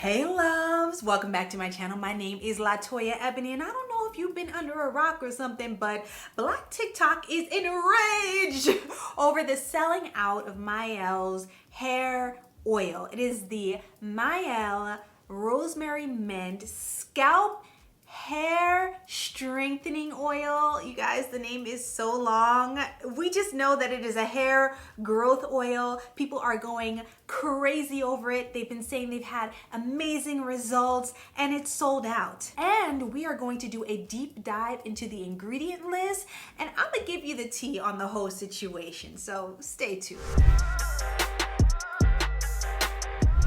Hey loves, welcome back to my channel. My name is LaToya Ebony, and I don't know if you've been under a rock or something, but Black TikTok is enraged over the selling out of Mielle's hair oil. It is the Mielle Rosemary Mint Scalp Hair Strengthening Oil. You guys, the name is so long. We just know that it is a hair growth oil. People are going crazy over it. They've been saying they've had amazing results and it's sold out. And we are going to do a deep dive into the ingredient list, and I'm gonna give you the tea on the whole situation. So stay tuned.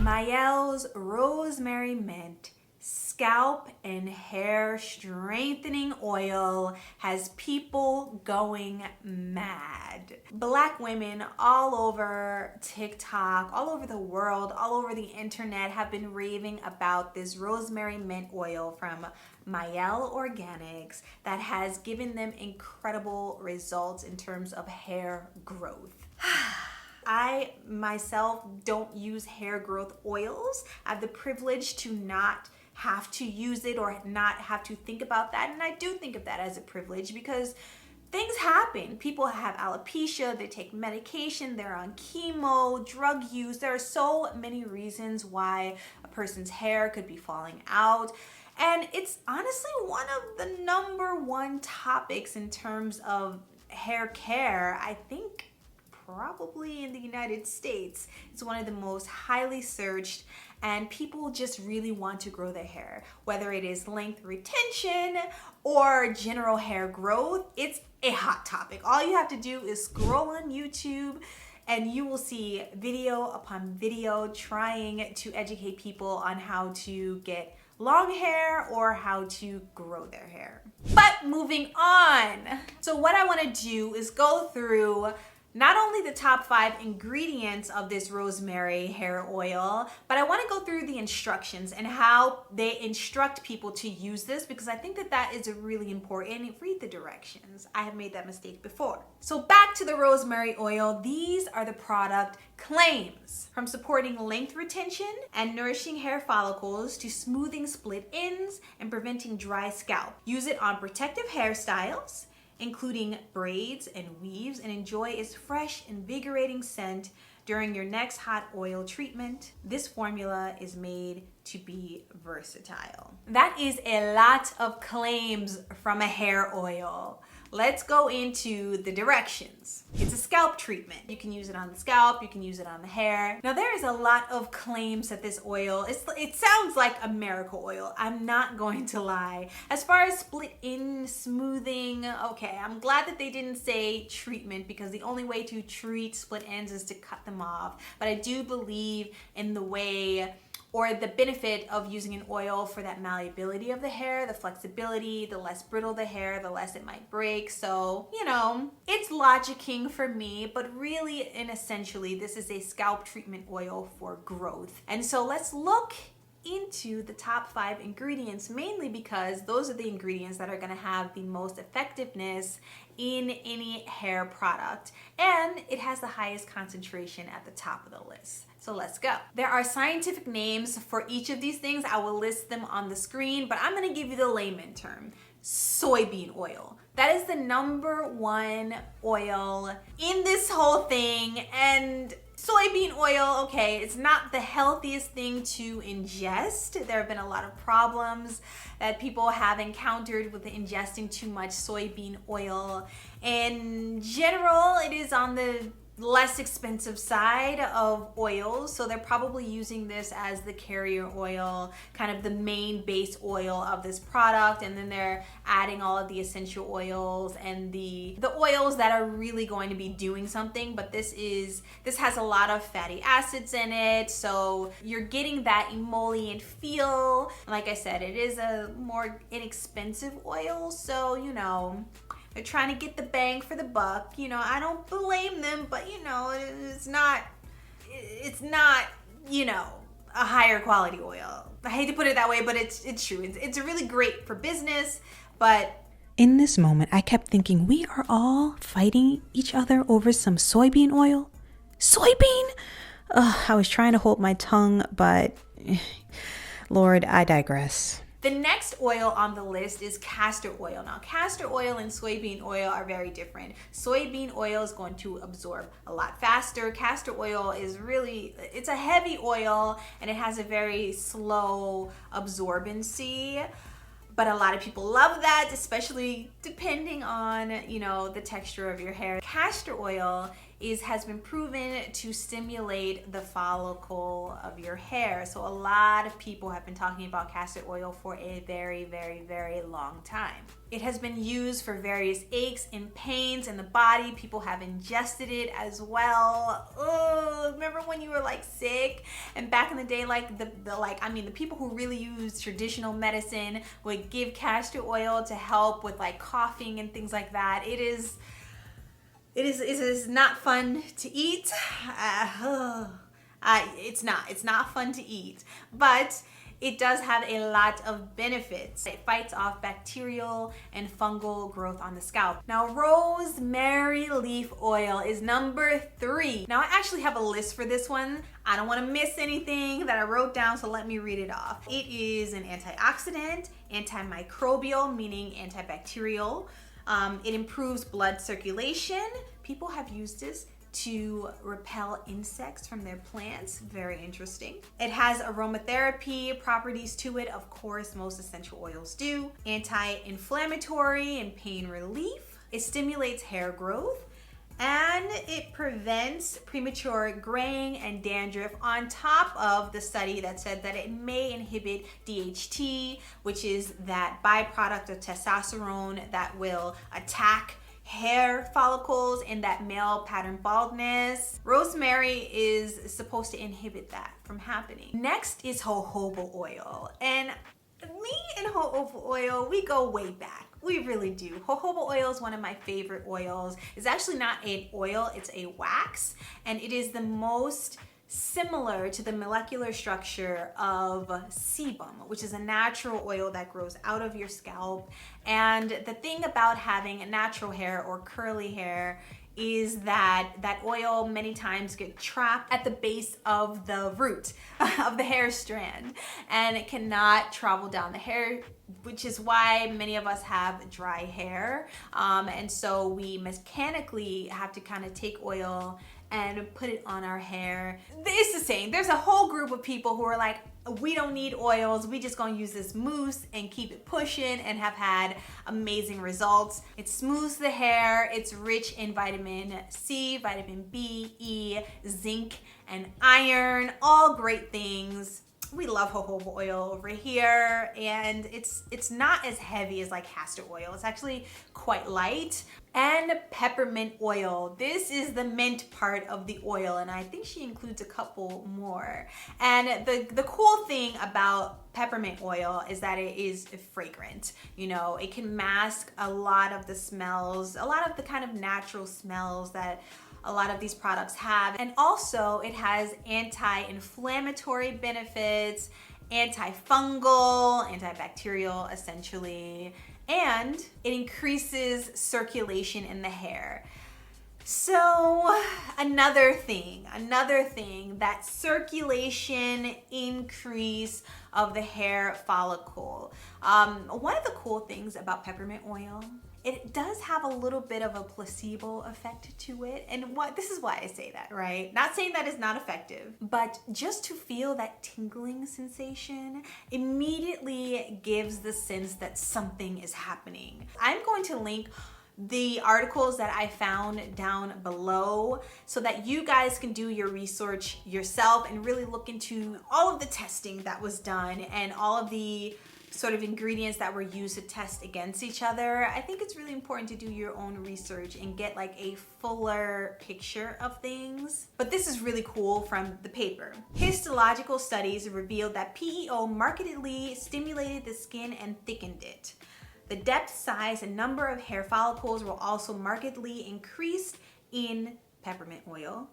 Mielle's Rosemary Mint Scalp and Hair Strengthening Oil has people going mad. Black women all over TikTok, all over the world, all over the internet have been raving about this rosemary mint oil from Mielle Organics that has given them incredible results in terms of hair growth. I myself don't use hair growth oils. I have the privilege to not have to use it or not have to think about that, and I do think of that as a privilege because things happen. People have alopecia, they take medication, they're on chemo, drug use. There are so many reasons why a person's hair could be falling out, and it's honestly one of the #1 topics in terms of hair care. I think probably in the United States. It's one of the most highly searched, and people just really want to grow their hair. Whether it is length retention or general hair growth, it's a hot topic. All you have to do is scroll on YouTube and you will see video upon video trying to educate people on how to get long hair or how to grow their hair. But moving on. So what I want to do is go through not only the top 5 ingredients of this rosemary hair oil, but I want to go through the instructions and how they instruct people to use this, because I think that that is really important. Read the directions. I have made that mistake before. So back to the rosemary oil. These are the product claims. From supporting length retention and nourishing hair follicles to smoothing split ends and preventing dry scalp. Use it on protective hairstyles, including braids and weaves, and enjoy its fresh, invigorating scent during your next hot oil treatment. This formula is made to be versatile. That is a lot of claims from a hair oil. Let's go into the directions. It's a scalp treatment. You can use it on the scalp, you can use it on the hair. Now there is a lot of claims that this oil, it sounds like a miracle oil. I'm not going to lie. As far as split end smoothing, okay, I'm glad that they didn't say treatment, because the only way to treat split ends is to cut them off. But I do believe in the way or the benefit of using an oil for that malleability of the hair, the flexibility, the less brittle the hair, the less it might break. So, you know, it's logicking for me, but really and essentially, this is a scalp treatment oil for growth. And so let's look into the top 5 ingredients, mainly because those are the ingredients that are going to have the most effectiveness in any hair product, and it has the highest concentration at the top of the list. So let's go. There are scientific names for each of these things. I will list them on the screen, but I'm going to give you the layman term: soybean oil. That is the #1 oil in this whole thing. And soybean oil, okay, it's not the healthiest thing to ingest. There have been a lot of problems that people have encountered with ingesting too much soybean oil. In general, it is on the less expensive side of oils, so they're probably using this as the carrier oil, kind of the main base oil of this product, and then they're adding all of the essential oils and the oils that are really going to be doing something. But this has a lot of fatty acids in it, so you're getting that emollient feel. Like I said, it is a more inexpensive oil, so you know, they're trying to get the bang for the buck. You know, I don't blame them, but you know, it's not, you know, a higher quality oil. I hate to put it that way, but it's true. It's really great for business, but in this moment, I kept thinking, we are all fighting each other over some soybean oil. Soybean? I was trying to hold my tongue, but Lord, I digress. The next oil on the list is castor oil. Now, castor oil and soybean oil are very different. Soybean oil is going to absorb a lot faster. Castor oil is it's a heavy oil and it has a very slow absorbency. But a lot of people love that, especially depending on, you know, the texture of your hair. Castor oil has been proven to stimulate the follicle of your hair. So a lot of people have been talking about castor oil for a very, very, very long time. It has been used for various aches and pains in the body. People have ingested it as well. Oh, remember when you were like sick? And back in the day, like the people who really use traditional medicine would give castor oil to help with like coughing and things like that. It is not fun to eat. It's not fun to eat, but it does have a lot of benefits. It fights off bacterial and fungal growth on the scalp. Now, rosemary leaf oil is number 3. Now, I actually have a list for this one. I don't want to miss anything that I wrote down, so let me read it off. It is an antioxidant, antimicrobial, meaning antibacterial. It improves blood circulation. People have used this to repel insects from their plants. Very interesting. It has aromatherapy properties to it. Of course, most essential oils do. Anti-inflammatory and pain relief. It stimulates hair growth. And it prevents premature graying and dandruff, on top of the study that said that it may inhibit DHT, which is that byproduct of testosterone that will attack hair follicles and that male pattern baldness. Rosemary is supposed to inhibit that from happening. Next is jojoba oil. And me and jojoba oil, we go way back. We really do. Jojoba oil is one of my favorite oils. It's actually not an oil, it's a wax. And it is the most similar to the molecular structure of sebum, which is a natural oil that grows out of your scalp. And the thing about having natural hair or curly hair is that that oil many times get trapped at the base of the root of the hair strand, and it cannot travel down the hair, which is why many of us have dry hair. And so we mechanically have to kind of take oil and put it on our hair. It's the same. There's a whole group of people who are like, we don't need oils, we just gonna use this mousse and keep it pushing, and have had amazing results. It smooths the hair, it's rich in vitamin C, vitamin B, E, zinc, and iron, all great things. We love jojoba oil over here, and it's not as heavy as like castor oil. It's actually quite light. And peppermint oil. This is the mint part of the oil, and I think she includes a couple more. And the cool thing about peppermint oil is that it is fragrant. You know, it can mask a lot of the smells, a lot of the kind of natural smells that a lot of these products have. And also it has anti-inflammatory benefits, antifungal, antibacterial essentially, and it increases circulation in the hair. So another thing, that circulation increase of the hair follicle. One of the cool things about peppermint oil, it does have a little bit of a placebo effect to it. And this is why I say that, right? Not saying that it's not effective, but just to feel that tingling sensation immediately gives the sense that something is happening. I'm going to link the articles that I found down below so that you guys can do your research yourself and really look into all of the testing that was done and all of the sort of ingredients that were used to test against each other. I think it's really important to do your own research and get like a fuller picture of things. But this is really cool from the paper. Histological studies revealed that PEO markedly stimulated the skin and thickened it. The depth, size, and number of hair follicles were also markedly increased in peppermint oil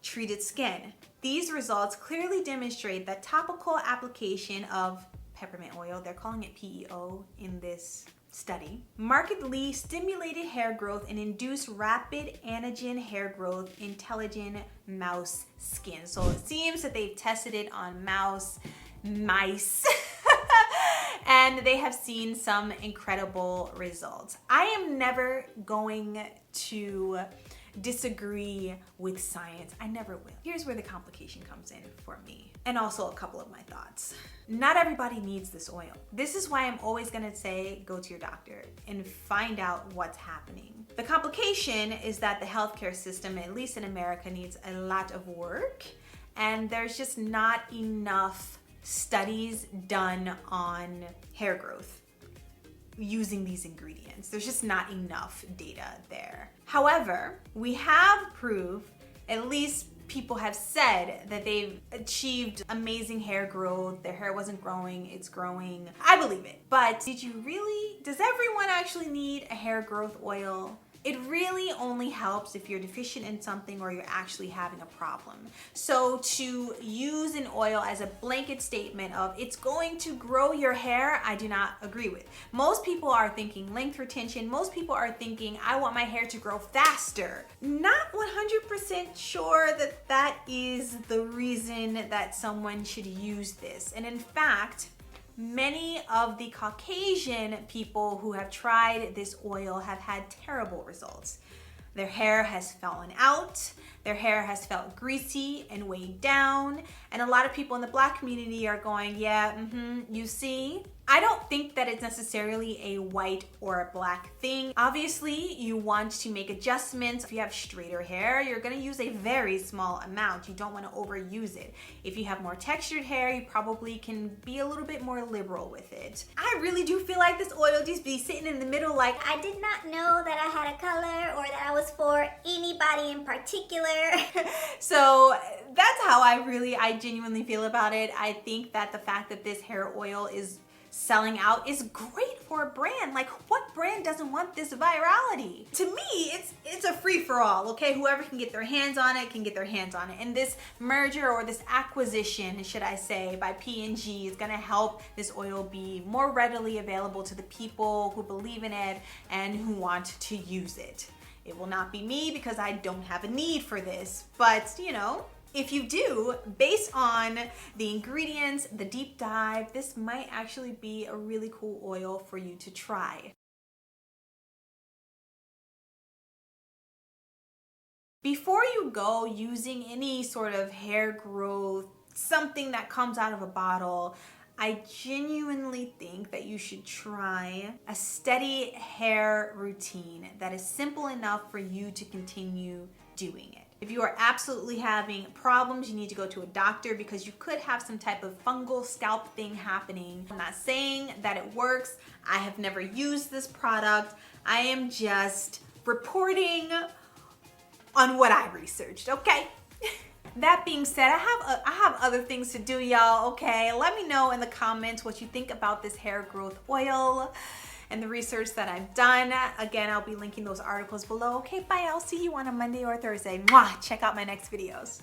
treated skin. These results clearly demonstrate that topical application of peppermint oil, they're calling it PEO in this study, markedly stimulated hair growth and induced rapid anagen hair growth in telogen mouse skin. So it seems that they've tested it on mice and they have seen some incredible results. I am never going to disagree with science. I never will. Here's where the complication comes in for me, and also a couple of my thoughts. Not everybody needs this oil. This is why I'm always gonna say go to your doctor and find out what's happening. The complication is that the healthcare system, at least in America, needs a lot of work, and there's just not enough studies done on hair growth using these ingredients. There's just not enough data there. However, we have proof, at least people have said, that they've achieved amazing hair growth. Their hair wasn't growing, it's growing. I believe it. But does everyone actually need a hair growth oil? It really only helps if you're deficient in something or you're actually having a problem. So to use an oil as a blanket statement of it's going to grow your hair, I do not agree with. Most people are thinking length retention. Most people are thinking I want my hair to grow faster. Not 100% sure that that is the reason that someone should use this. And in fact, many of the Caucasian people who have tried this oil have had terrible results. Their hair has fallen out, their hair has felt greasy and weighed down, and a lot of people in the Black community are going, yeah, you see? I don't think that it's necessarily a white or a black thing. Obviously, you want to make adjustments. If you have straighter hair, you're gonna use a very small amount. You don't wanna overuse it. If you have more textured hair, you probably can be a little bit more liberal with it. I really do feel like this oil just be sitting in the middle like, I did not know that I had a color or that I was for anybody in particular. So that's how I genuinely feel about it. I think that the fact that this hair oil is selling out is great for a brand. Like, what brand doesn't want this virality? To me, it's a free-for-all, okay? Whoever can get their hands on it can get their hands on it. And this merger, or this acquisition, should I say, by P&G is gonna help this oil be more readily available to the people who believe in it and who want to use it. It will not be me because I don't have a need for this, but you know, if you do, based on the ingredients, the deep dive, this might actually be a really cool oil for you to try. Before you go using any sort of hair growth, something that comes out of a bottle, I genuinely think that you should try a steady hair routine that is simple enough for you to continue doing it. If you are absolutely having problems, you need to go to a doctor because you could have some type of fungal scalp thing happening. I'm not saying that it works. I have never used this product. I am just reporting on what I researched, okay? That being said, I have other things to do, y'all, okay? Let me know in the comments what you think about this hair growth oil and the research that I've done. Again, I'll be linking those articles below. Okay, bye. I'll see you on a Monday or Thursday. Mwah! Check out my next videos.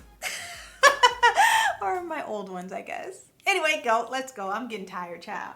Or my old ones, I guess. Anyway, let's go. I'm getting tired, child.